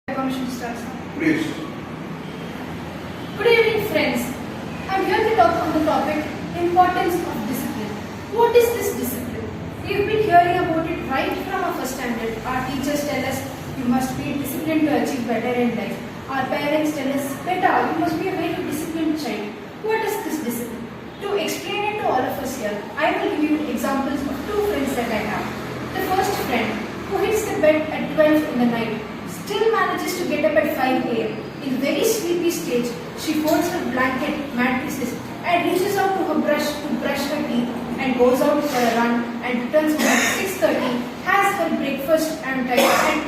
Permission starts. Please. Good evening, friends. I'm here to talk on the topic importance of discipline. What is this discipline? We've been hearing about it right from our first standard. Our teachers tell us you must be disciplined to achieve better in life. Our parents tell us better, you must be a very disciplined child. What is this discipline? To explain it to all of us here, I will give you examples of two friends that I have. The first friend who hits the bed at 12 in the night still manages to get up at 5 a.m. In very sleepy stage, she folds her blanket, mattresses and reaches out to her brush to brush her teeth and goes out for a run and returns home at 6:30, has her breakfast and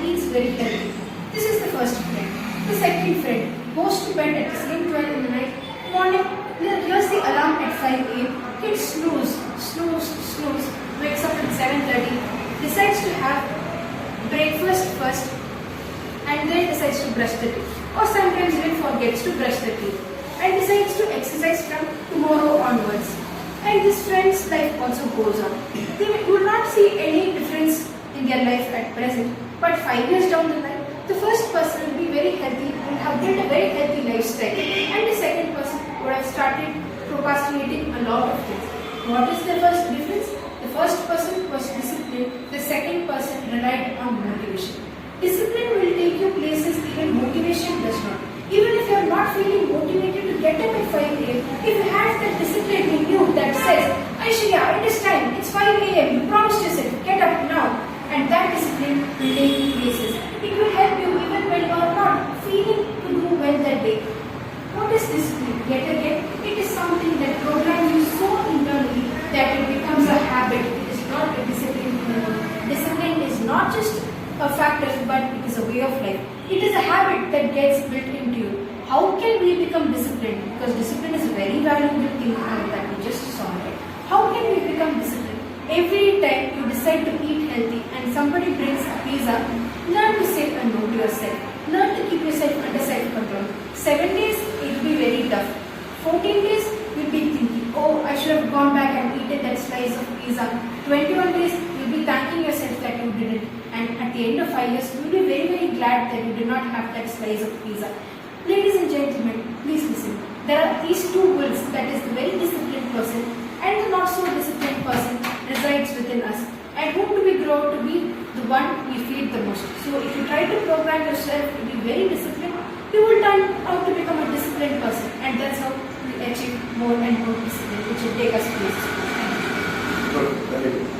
eats very healthy. This is the first friend. The second friend goes to bed at the same 12 in the night. Morning, hears the alarm at 5 a.m. Hits snooze, wakes up at 7:30, decides to have breakfast first and then decides to brush the teeth. Or sometimes even forgets to brush the teeth and decides to exercise from tomorrow onwards. And this friend's life also goes on. They will not see any difference in their life at present, but 5 years down the line, the first person will be very healthy and have built a very healthy lifestyle, and the second person would have started procrastinating a lot of things. What is the first difference? The first person was disciplined, the second person relied on motivation. Discipline will take you places even motivation does not. Even if you are not feeling motivated to get up at 5 a.m., if you have that discipline in you that says, Aishwarya, it is time, it's 5 a.m., you promised yourself, get up now. And that discipline will take you places. It will help you even when you are not feeling to do well that day. What is discipline? Yet again, it is something that programs you so internally that it becomes a habit. It is not a discipline anymore. Discipline is not just a factor, but it is a way of life. It is a habit that gets built into you. How can we become disciplined? Because discipline is a very valuable thing that we just saw. Right? How can we become disciplined? Every time you decide to eat healthy and somebody brings a pizza, learn to say a no to yourself. Learn to keep yourself under self-control. 7 days, it will be very tough. 14 days, you will be thinking, oh, I should have gone back and eaten that slice of pizza. 21 days, you will be thanking yourself that you did it. And at the end of 5 years, you will be very, very glad that you did not have that slice of pizza. Ladies and gentlemen, please listen. There are these two worlds, that is the very disciplined person and the not so disciplined person resides within us. And whom do we grow to be? The one we feed the most. So if you try to program yourself to be very disciplined, you will turn out to become a disciplined person. And that's how we achieve more and more discipline, which will take us places. Good. Very good.